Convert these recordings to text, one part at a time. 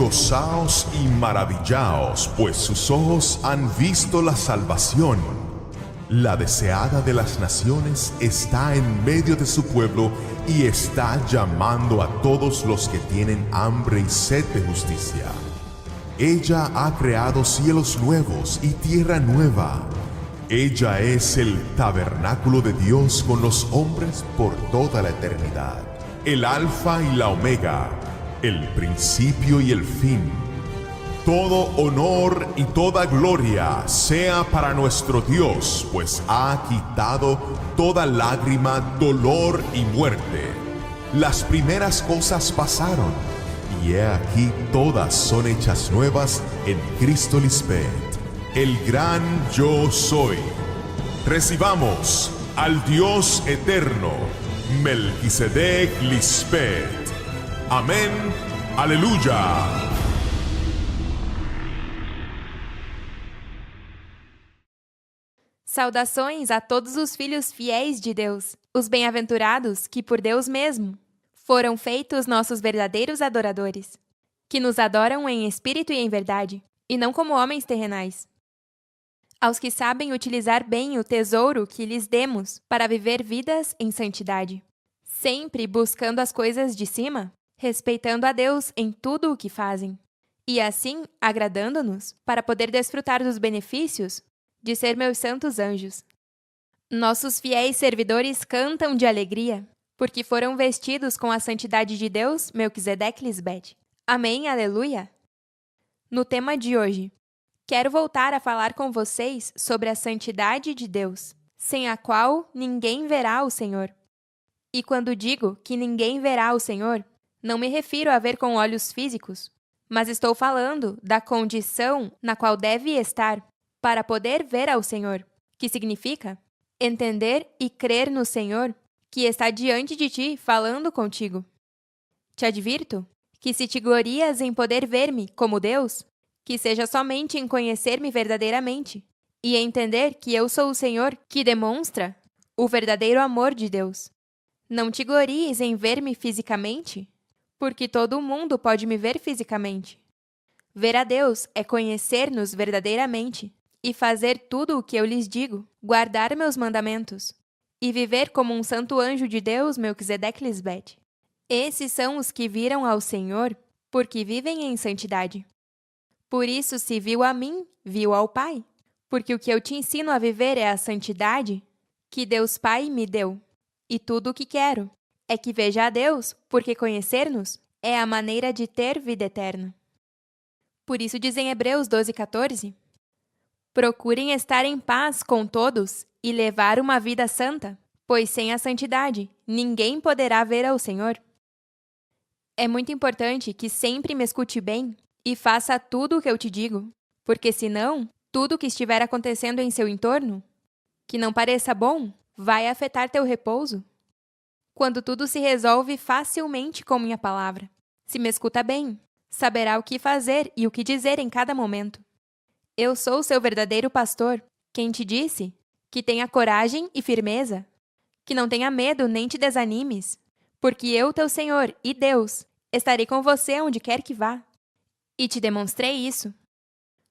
gozaos y maravillaos, pues sus ojos han visto la salvación. La deseada de las naciones está en medio de su pueblo y está llamando a todos los que tienen hambre y sed de justicia. Ella ha creado cielos nuevos y tierra nueva. Ella es el tabernáculo de Dios con los hombres por toda la eternidad. El Alfa y la Omega, el principio y el fin. Todo honor y toda gloria sea para nuestro Dios, pues ha quitado toda lágrima, dolor y muerte. Las primeras cosas pasaron, y he aquí todas son hechas nuevas en Cristo Lisbeth, el gran yo soy. Recibamos al Dios eterno, Melquisedec Lisbeth. Amém. Aleluia. Saudações a todos os filhos fiéis de Deus, os bem-aventurados que por Deus mesmo foram feitos nossos verdadeiros adoradores, que nos adoram em espírito e em verdade, e não como homens terrenais. Aos que sabem utilizar bem o tesouro que lhes demos para viver vidas em santidade, sempre buscando as coisas de cima, respeitando a Deus em tudo o que fazem, e assim agradando-nos para poder desfrutar dos benefícios de ser meus santos anjos. Nossos fiéis servidores cantam de alegria, porque foram vestidos com a santidade de Deus, Melquisedec Lisbeth. Amém, aleluia! No tema de hoje, quero voltar a falar com vocês sobre a santidade de Deus, sem a qual ninguém verá o Senhor. E quando digo que ninguém verá o Senhor, não me refiro a ver com olhos físicos, mas estou falando da condição na qual deve estar para poder ver ao Senhor, que significa entender e crer no Senhor que está diante de ti falando contigo. Te advirto que se te glorias em poder ver-me como Deus, que seja somente em conhecer-me verdadeiramente e entender que eu sou o Senhor que demonstra o verdadeiro amor de Deus. Não te glories em ver-me fisicamente, porque todo mundo pode me ver fisicamente. Ver a Deus é conhecer-nos verdadeiramente e fazer tudo o que eu lhes digo, guardar meus mandamentos e viver como um santo anjo de Deus, Melquisedec Lisbeth. Esses são os que viram ao Senhor, porque vivem em santidade. Por isso, se viu a mim, viu ao Pai, porque o que eu te ensino a viver é a santidade que Deus Pai me deu. E tudo o que quero é que veja a Deus, porque conhecer-nos é a maneira de ter vida eterna. Por isso diz em Hebreus 12:14, procurem estar em paz com todos e levar uma vida santa, pois sem a santidade ninguém poderá ver ao Senhor. É muito importante que sempre me escute bem e faça tudo o que eu te digo, porque senão, tudo o que estiver acontecendo em seu entorno, que não pareça bom, vai afetar teu repouso. Quando tudo se resolve facilmente com minha palavra, se me escuta bem, saberá o que fazer e o que dizer em cada momento. Eu sou seu verdadeiro pastor, quem te disse que tenha coragem e firmeza, que não tenha medo nem te desanimes, porque eu, teu Senhor e Deus, estarei com você onde quer que vá. E te demonstrei isso.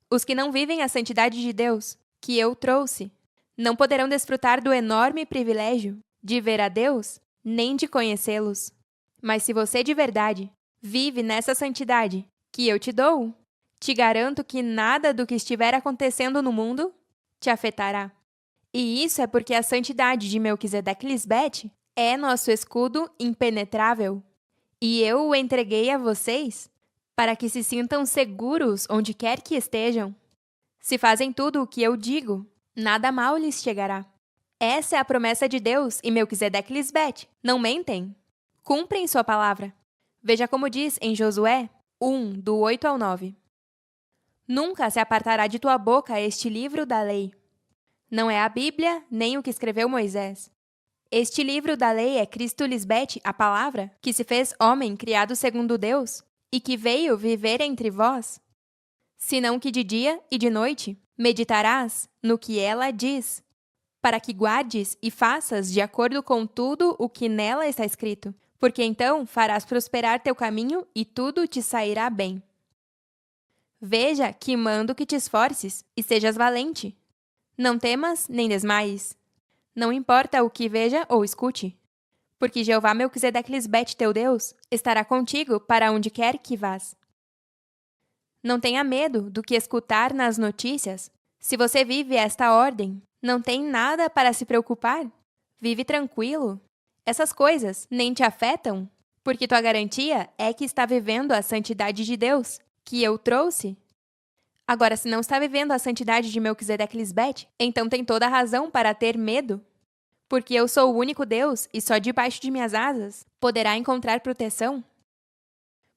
Os que não vivem a santidade de Deus, que eu trouxe, não poderão desfrutar do enorme privilégio de ver a Deus, nem de conhecê-los. Mas se você de verdade vive nessa santidade que eu te dou, te garanto que nada do que estiver acontecendo no mundo te afetará. E isso é porque a santidade de Melquisedec Lisbeth é nosso escudo impenetrável. E eu o entreguei a vocês para que se sintam seguros onde quer que estejam. Se fazem tudo o que eu digo, nada mal lhes chegará. Essa é a promessa de Deus e Melquisedec Lisbeth. Não mentem. Cumprem sua palavra. Veja como diz em Josué 1, do 8 ao 9. Nunca se apartará de tua boca este livro da lei. Não é a Bíblia, nem o que escreveu Moisés. Este livro da lei é Cristo Lisbeth, a palavra, que se fez homem criado segundo Deus, e que veio viver entre vós. Senão que de dia e de noite meditarás no que ela diz, para que guardes e faças de acordo com tudo o que nela está escrito, porque então farás prosperar teu caminho e tudo te sairá bem. Veja que mando que te esforces e sejas valente. Não temas nem desmaies. Não importa o que veja ou escute, porque Jeová Melquisedeque Lisbete, teu Deus, estará contigo para onde quer que vás. Não tenha medo do que escutar nas notícias. Se você vive esta ordem, não tem nada para se preocupar. Vive tranquilo. Essas coisas nem te afetam, porque tua garantia é que está vivendo a santidade de Deus, que eu trouxe. Agora, se não está vivendo a santidade de Melquisedeque Lisbete, então tem toda a razão para ter medo. Porque eu sou o único Deus e só debaixo de minhas asas poderá encontrar proteção.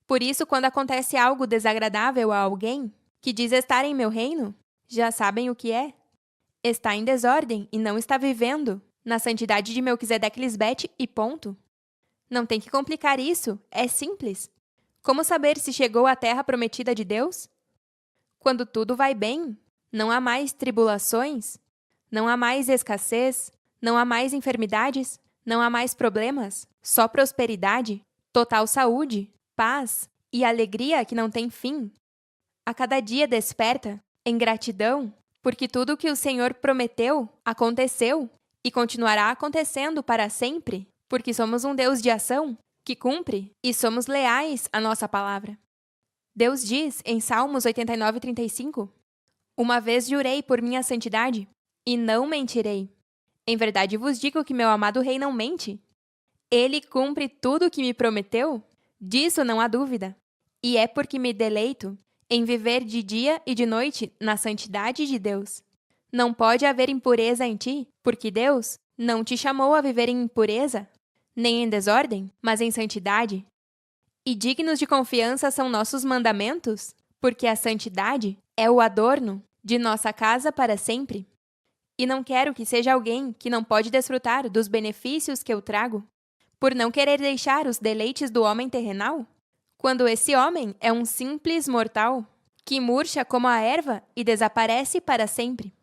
Por isso, quando acontece algo desagradável a alguém que diz estar em meu reino, já sabem o que é. Está em desordem e não está vivendo na santidade de Melquisedeque Lisbete e ponto. Não tem que complicar isso, é simples. Como saber se chegou à terra prometida de Deus? Quando tudo vai bem, não há mais tribulações, não há mais escassez, não há mais enfermidades, não há mais problemas, só prosperidade, total saúde, paz e alegria que não tem fim. A cada dia desperta em gratidão, porque tudo o que o Senhor prometeu aconteceu e continuará acontecendo para sempre, porque somos um Deus de ação que cumpre e somos leais à nossa palavra. Deus diz em Salmos 89:35: Uma vez jurei por minha santidade, e não mentirei. Em verdade vos digo que meu amado rei não mente. Ele cumpre tudo o que me prometeu, disso não há dúvida. E é porque me deleito em viver de dia e de noite na santidade de Deus. Não pode haver impureza em ti, porque Deus não te chamou a viver em impureza, nem em desordem, mas em santidade. E dignos de confiança são nossos mandamentos, porque a santidade é o adorno de nossa casa para sempre. E não quero que seja alguém que não pode desfrutar dos benefícios que eu trago, por não querer deixar os deleites do homem terrenal, quando esse homem é um simples mortal, que murcha como a erva e desaparece para sempre.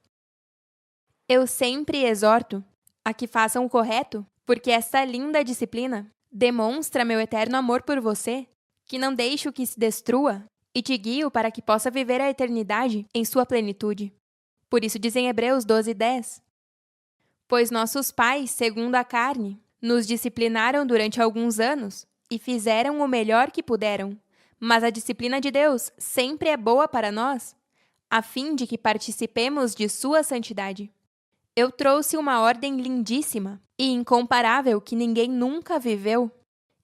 Eu sempre exorto a que façam o correto, porque esta linda disciplina demonstra meu eterno amor por você, que não deixo que se destrua, e te guio para que possa viver a eternidade em sua plenitude. Por isso diz em Hebreus 12:10: Pois nossos pais, segundo a carne, nos disciplinaram durante alguns anos e fizeram o melhor que puderam, mas a disciplina de Deus sempre é boa para nós, a fim de que participemos de sua santidade. Eu trouxe uma ordem lindíssima e incomparável que ninguém nunca viveu.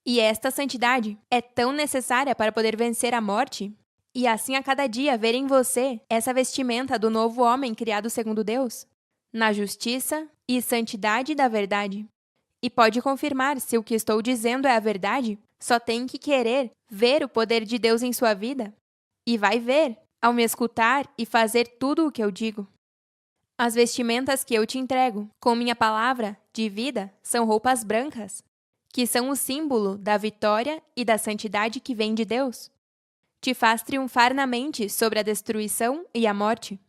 E esta santidade é tão necessária para poder vencer a morte, e assim a cada dia ver em você essa vestimenta do novo homem criado segundo Deus, na justiça e santidade da verdade. E pode confirmar se o que estou dizendo é a verdade, só tem que querer ver o poder de Deus em sua vida. E vai ver, ao me escutar e fazer tudo o que eu digo. As vestimentas que eu te entrego, com minha palavra de vida, são roupas brancas, que são o símbolo da vitória e da santidade que vem de Deus. Te faz triunfar na mente sobre a destruição e a morte.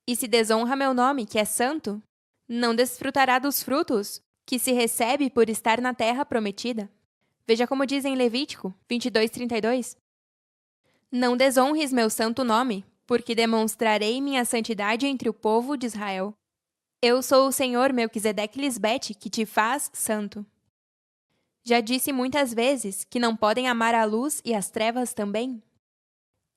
E se desonra meu nome, que é santo, não desfrutará dos frutos que se recebe por estar na terra prometida. Veja como diz em Levítico 22:32. Não desonres meu santo nome, porque demonstrarei minha santidade entre o povo de Israel. Eu sou o Senhor Melquisedeque Lisbete, que te faz santo. Já disse muitas vezes que não podem amar a luz e as trevas também.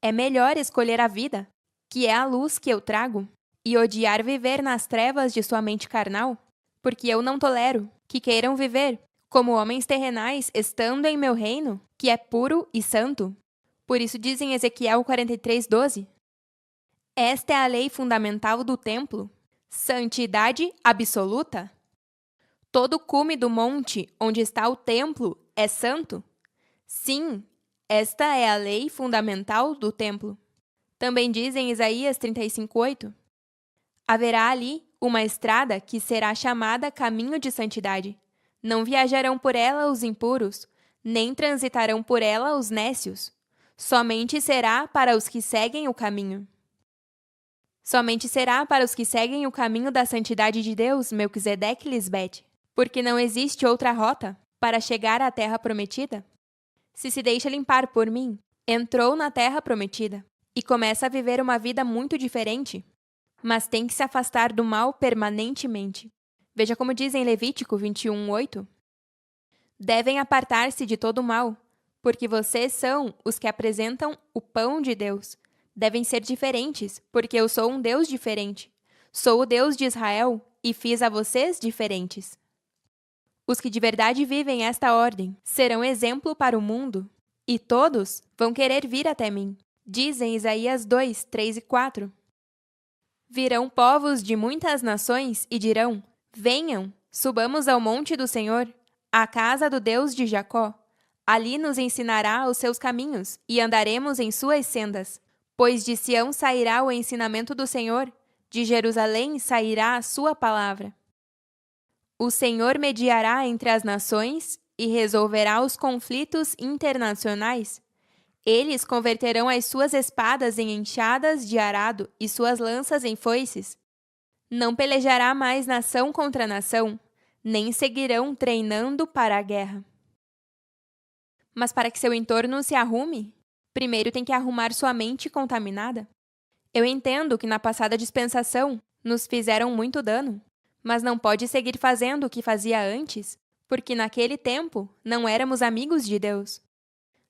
É melhor escolher a vida, que é a luz que eu trago, e odiar viver nas trevas de sua mente carnal, porque eu não tolero que queiram viver como homens terrenais estando em meu reino, que é puro e santo. Por isso diz em Ezequiel 43:12: Esta é a lei fundamental do templo, santidade absoluta. Todo cume do monte onde está o templo é santo. Sim, esta é a lei fundamental do templo. Também diz em Isaías 35:8: Haverá ali uma estrada que será chamada caminho de santidade. Não viajarão por ela os impuros, nem transitarão por ela os nécios. Somente será para os que seguem o caminho. Somente será para os que seguem o caminho da santidade de Deus, Melquisedeque Lisbete, porque não existe outra rota para chegar à terra prometida. Se deixa limpar por mim, entrou na terra prometida. e começa a viver uma vida muito diferente, mas tem que se afastar do mal permanentemente. Veja como diz em Levítico 21:8. Devem apartar-se de todo o mal, porque vocês são os que apresentam o pão de Deus. Devem ser diferentes, porque eu sou um Deus diferente. Sou o Deus de Israel e fiz a vocês diferentes. Os que de verdade vivem esta ordem serão exemplo para o mundo, e todos vão querer vir até mim. Diz em Isaías 2, 3 e 4. Virão povos de muitas nações e dirão: venham, subamos ao monte do Senhor, à casa do Deus de Jacó. Ali nos ensinará os seus caminhos e andaremos em suas sendas. Pois de Sião sairá o ensinamento do Senhor, de Jerusalém sairá a sua palavra. O Senhor mediará entre as nações e resolverá os conflitos internacionais. Eles converterão as suas espadas em enxadas de arado e suas lanças em foices. Não pelejará mais nação contra nação, nem seguirão treinando para a guerra. Mas para que seu entorno se arrume, primeiro tem que arrumar sua mente contaminada. Eu entendo que na passada dispensação nos fizeram muito dano, mas não pode seguir fazendo o que fazia antes, porque naquele tempo não éramos amigos de Deus.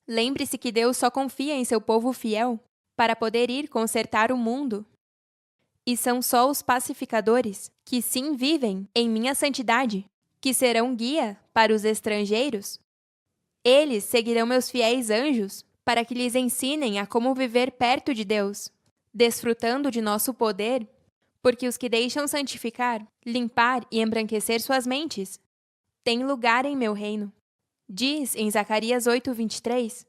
Lembre-se que Deus só confia em seu povo fiel para poder ir consertar o mundo. E são só os pacificadores, que sim vivem em minha santidade, que serão guia para os estrangeiros. Eles seguirão meus fiéis anjos para que lhes ensinem a como viver perto de Deus, desfrutando de nosso poder, porque os que deixam santificar, limpar e embranquecer suas mentes têm lugar em meu reino. Diz em Zacarias 8:23.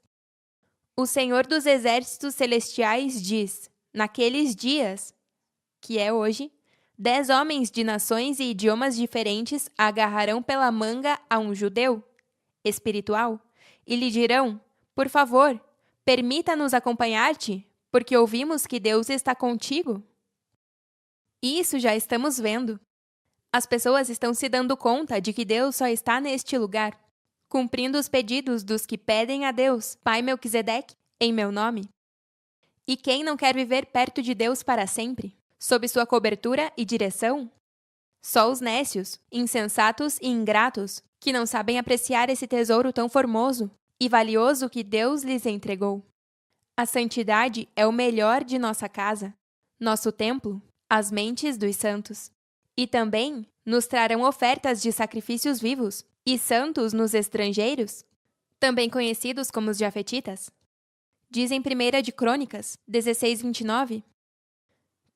O Senhor dos exércitos celestiais diz: naqueles dias, que é hoje, 10 homens de nações e idiomas diferentes agarrarão pela manga a um judeu espiritual e lhe dirão: por favor, permita-nos acompanhar-te, porque ouvimos que Deus está contigo. Isso já estamos vendo. As pessoas estão se dando conta de que Deus só está neste lugar, cumprindo os pedidos dos que pedem a Deus, Pai Melquisedeque, em meu nome. E quem não quer viver perto de Deus para sempre, sob sua cobertura e direção? Só os nécios, insensatos e ingratos, que não sabem apreciar esse tesouro tão formoso e valioso que Deus lhes entregou. A santidade é o melhor de nossa casa, nosso templo, as mentes dos santos. E também nos trarão ofertas de sacrifícios vivos e santos nos estrangeiros, também conhecidos como os jafetitas. Diz em 1 de Crônicas 16:29.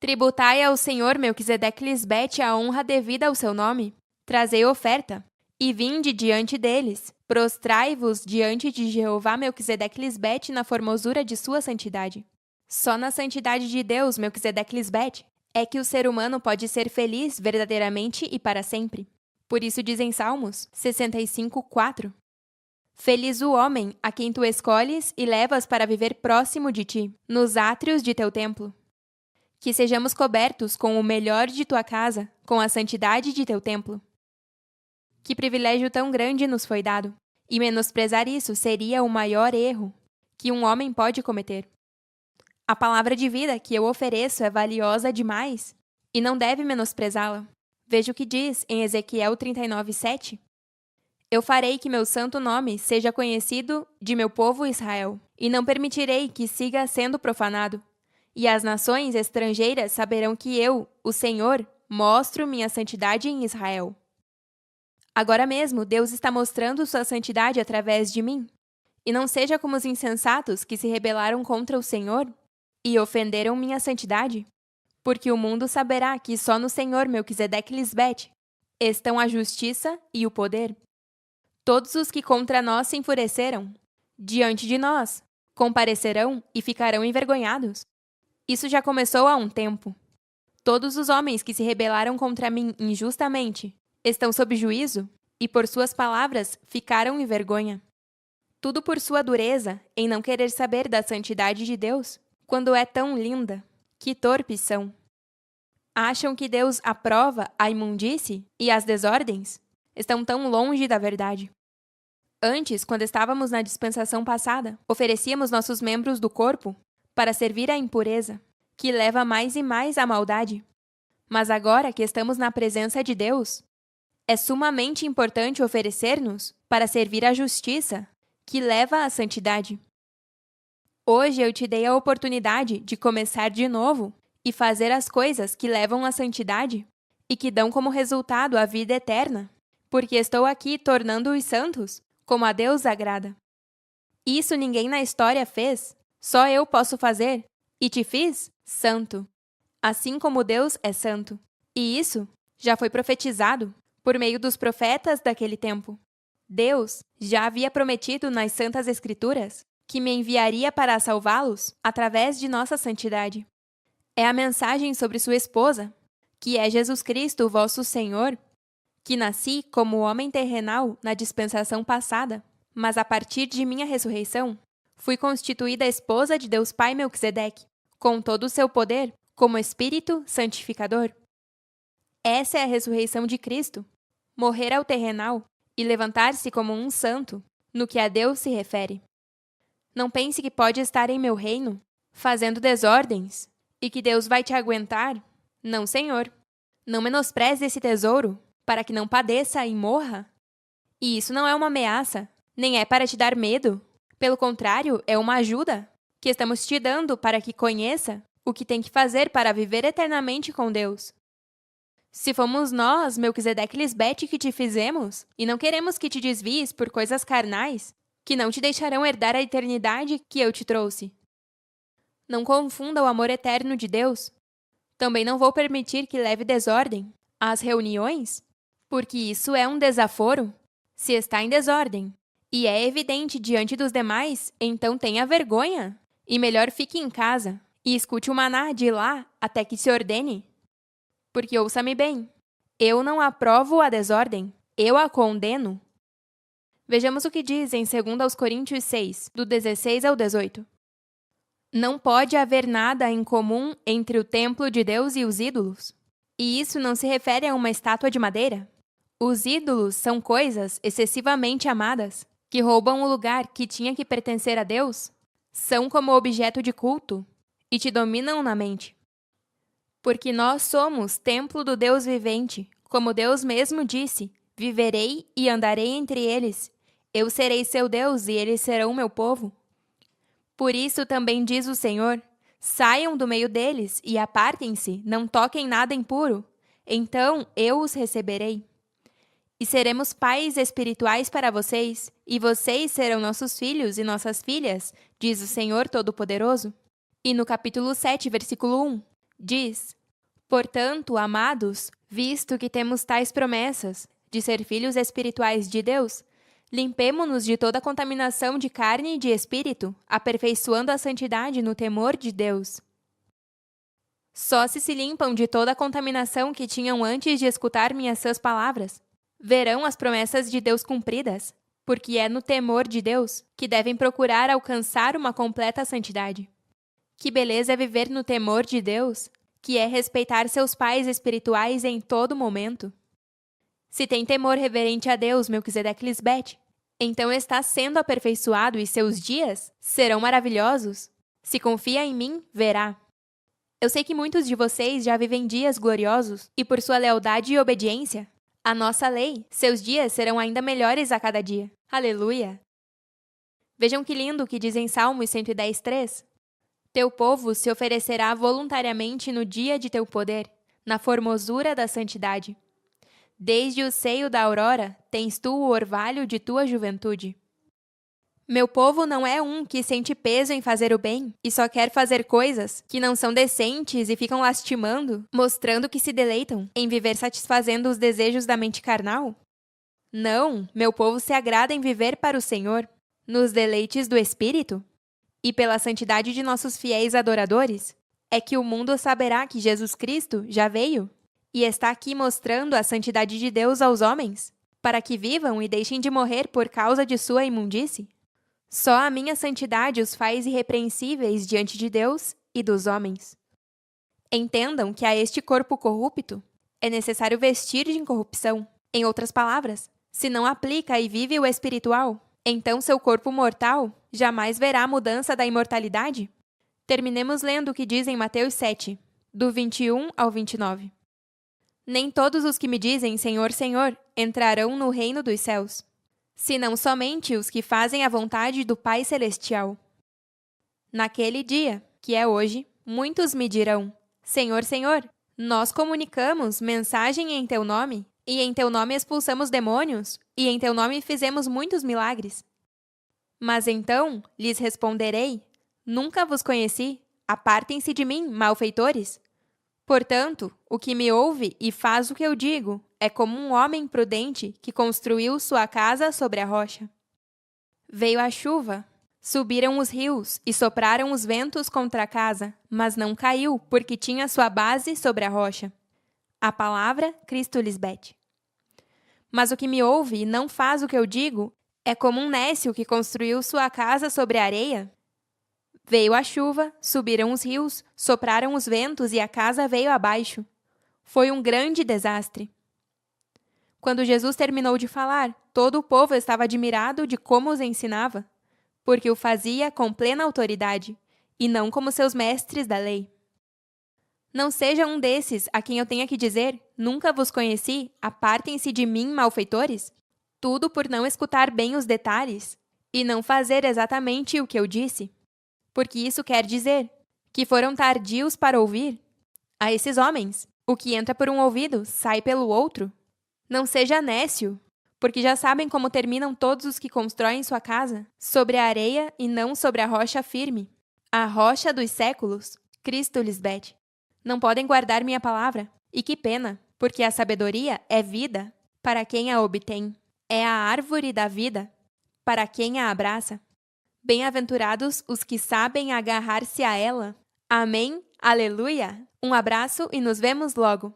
Tributai ao Senhor Melquisedeque Lisbete a honra devida ao seu nome. Trazei oferta, e vinde diante deles. Prostrai-vos diante de Jeová Melquisedeque Lisbete na formosura de sua santidade. Só na santidade de Deus, Melquisedeque Lisbete, é que o ser humano pode ser feliz verdadeiramente e para sempre. Por isso diz em Salmos 65:4. Feliz o homem a quem tu escolhes e levas para viver próximo de ti, nos átrios de teu templo. Que sejamos cobertos com o melhor de tua casa, com a santidade de teu templo. Que privilégio tão grande nos foi dado, e menosprezar isso seria o maior erro que um homem pode cometer. A palavra de vida que eu ofereço é valiosa demais e não deve menosprezá-la. Veja o que diz em Ezequiel 39:7. Eu farei que meu santo nome seja conhecido de meu povo Israel, e não permitirei que siga sendo profanado. E as nações estrangeiras saberão que eu, o Senhor, mostro minha santidade em Israel. Agora mesmo, Deus está mostrando sua santidade através de mim. E não seja como os insensatos que se rebelaram contra o Senhor e ofenderam minha santidade, porque o mundo saberá que só no Senhor Melquisedeque Lisbete estão a justiça e o poder. Todos os que contra nós se enfureceram, diante de nós, comparecerão e ficarão envergonhados. Isso já começou há um tempo. Todos os homens que se rebelaram contra mim injustamente estão sob juízo e por suas palavras ficaram em vergonha. Tudo por sua dureza em não querer saber da santidade de Deus, quando é tão linda. Que torpes são! Acham que Deus aprova a imundície e as desordens? Estão tão longe da verdade. Antes, quando estávamos na dispensação passada, oferecíamos nossos membros do corpo para servir à impureza, que leva mais e mais à maldade. Mas agora que estamos na presença de Deus, é sumamente importante oferecer-nos para servir à justiça, que leva à santidade. Hoje eu te dei a oportunidade de começar de novo e fazer as coisas que levam à santidade e que dão como resultado a vida eterna, porque estou aqui tornando-os santos, como a Deus agrada. Isso ninguém na história fez, só eu posso fazer, e te fiz santo, assim como Deus é santo. E isso já foi profetizado por meio dos profetas daquele tempo. Deus já havia prometido nas Santas Escrituras que me enviaria para salvá-los através de nossa santidade. É a mensagem sobre sua esposa, que é Jesus Cristo, vosso Senhor, que nasci como homem terrenal na dispensação passada, mas a partir de minha ressurreição, fui constituída esposa de Deus Pai Melquisedeque, com todo o seu poder, como Espírito santificador. Essa é a ressurreição de Cristo, morrer ao terrenal e levantar-se como um santo, no que a Deus se refere. Não pense que pode estar em meu reino, fazendo desordens, e que Deus vai te aguentar. Não, Senhor. Não menospreze esse tesouro, para que não padeça e morra. E isso não é uma ameaça, nem é para te dar medo. Pelo contrário, é uma ajuda que estamos te dando para que conheça o que tem que fazer para viver eternamente com Deus. Se fomos nós, Melquisedeque Lisbete, que te fizemos, e não queremos que te desvies por coisas carnais, que não te deixarão herdar a eternidade que eu te trouxe. Não confunda o amor eterno de Deus. Também não vou permitir que leve desordem às reuniões, porque isso é um desaforo. Se está em desordem e é evidente diante dos demais, então tenha vergonha. E melhor fique em casa e escute o maná de lá até que se ordene. Porque ouça-me bem, eu não aprovo a desordem, eu a condeno. Vejamos o que diz em 2 Coríntios 6, do 16 ao 18. Não pode haver nada em comum entre o templo de Deus e os ídolos. E isso não se refere a uma estátua de madeira. Os ídolos são coisas excessivamente amadas, que roubam o lugar que tinha que pertencer a Deus, são como objeto de culto e te dominam na mente. Porque nós somos templo do Deus vivente, como Deus mesmo disse, viverei e andarei entre eles. Eu serei seu Deus e eles serão meu povo. Por isso também diz o Senhor, saiam do meio deles e apartem-se, não toquem nada impuro. Então eu os receberei. E seremos pais espirituais para vocês, e vocês serão nossos filhos e nossas filhas, diz o Senhor Todo-Poderoso. E no capítulo 7, versículo 1, diz: Portanto, amados, visto que temos tais promessas de ser filhos espirituais de Deus, limpemo-nos de toda contaminação de carne e de espírito, aperfeiçoando a santidade no temor de Deus. Só se limpam de toda a contaminação que tinham antes de escutar minhas sãs palavras, verão as promessas de Deus cumpridas, porque é no temor de Deus que devem procurar alcançar uma completa santidade. Que beleza é viver no temor de Deus, que é respeitar seus pais espirituais em todo momento. Se tem temor reverente a Deus, Melquisedeque Lisbete, então está sendo aperfeiçoado e seus dias serão maravilhosos. Se confia em mim, verá. Eu sei que muitos de vocês já vivem dias gloriosos e por sua lealdade e obediência, a nossa lei, seus dias serão ainda melhores a cada dia. Aleluia! Vejam que lindo o que diz em Salmos 110:3. Teu povo se oferecerá voluntariamente no dia de teu poder, na formosura da santidade. Desde o seio da aurora tens tu o orvalho de tua juventude. Meu povo não é um que sente peso em fazer o bem e só quer fazer coisas que não são decentes e ficam lastimando, mostrando que se deleitam em viver satisfazendo os desejos da mente carnal. Não, meu povo se agrada em viver para o Senhor, nos deleites do Espírito. E pela santidade de nossos fiéis adoradores, é que o mundo saberá que Jesus Cristo já veio e está aqui mostrando a santidade de Deus aos homens, para que vivam e deixem de morrer por causa de sua imundície. Só a minha santidade os faz irrepreensíveis diante de Deus e dos homens. Entendam que a este corpo corrupto é necessário vestir de incorrupção. Em outras palavras, se não aplica e vive o espiritual, então seu corpo mortal jamais verá a mudança da imortalidade. Terminemos lendo o que diz em Mateus 7, do 21 ao 29. Nem todos os que me dizem Senhor, Senhor, entrarão no reino dos céus, senão somente os que fazem a vontade do Pai Celestial. Naquele dia, que é hoje, muitos me dirão, Senhor, Senhor, nós comunicamos mensagem em Teu nome, e em Teu nome expulsamos demônios, e em Teu nome fizemos muitos milagres. Mas então lhes responderei, nunca vos conheci, apartem-se de mim, malfeitores. Portanto, o que me ouve e faz o que eu digo é como um homem prudente que construiu sua casa sobre a rocha. Veio a chuva, subiram os rios e sopraram os ventos contra a casa, mas não caiu, porque tinha sua base sobre a rocha. A palavra Cristo Lisbeth. Mas o que me ouve e não faz o que eu digo é como um nécio que construiu sua casa sobre a areia. Veio a chuva, subiram os rios, sopraram os ventos e a casa veio abaixo. Foi um grande desastre. Quando Jesus terminou de falar, todo o povo estava admirado de como os ensinava, porque o fazia com plena autoridade, e não como seus mestres da lei. Não seja um desses a quem eu tenha que dizer, nunca vos conheci, apartem-se de mim, malfeitores? Tudo por não escutar bem os detalhes, e não fazer exatamente o que eu disse. Porque isso quer dizer que foram tardios para ouvir. A esses homens, o que entra por um ouvido sai pelo outro. Não seja nécio, porque já sabem como terminam todos os que constroem sua casa, sobre a areia e não sobre a rocha firme. A rocha dos séculos, Cristo Lisbeth. Não podem guardar minha palavra. E que pena, porque a sabedoria é vida para quem a obtém. É a árvore da vida para quem a abraça. Bem-aventurados os que sabem agarrar-se a ela. Amém, aleluia. Um abraço e nos vemos logo.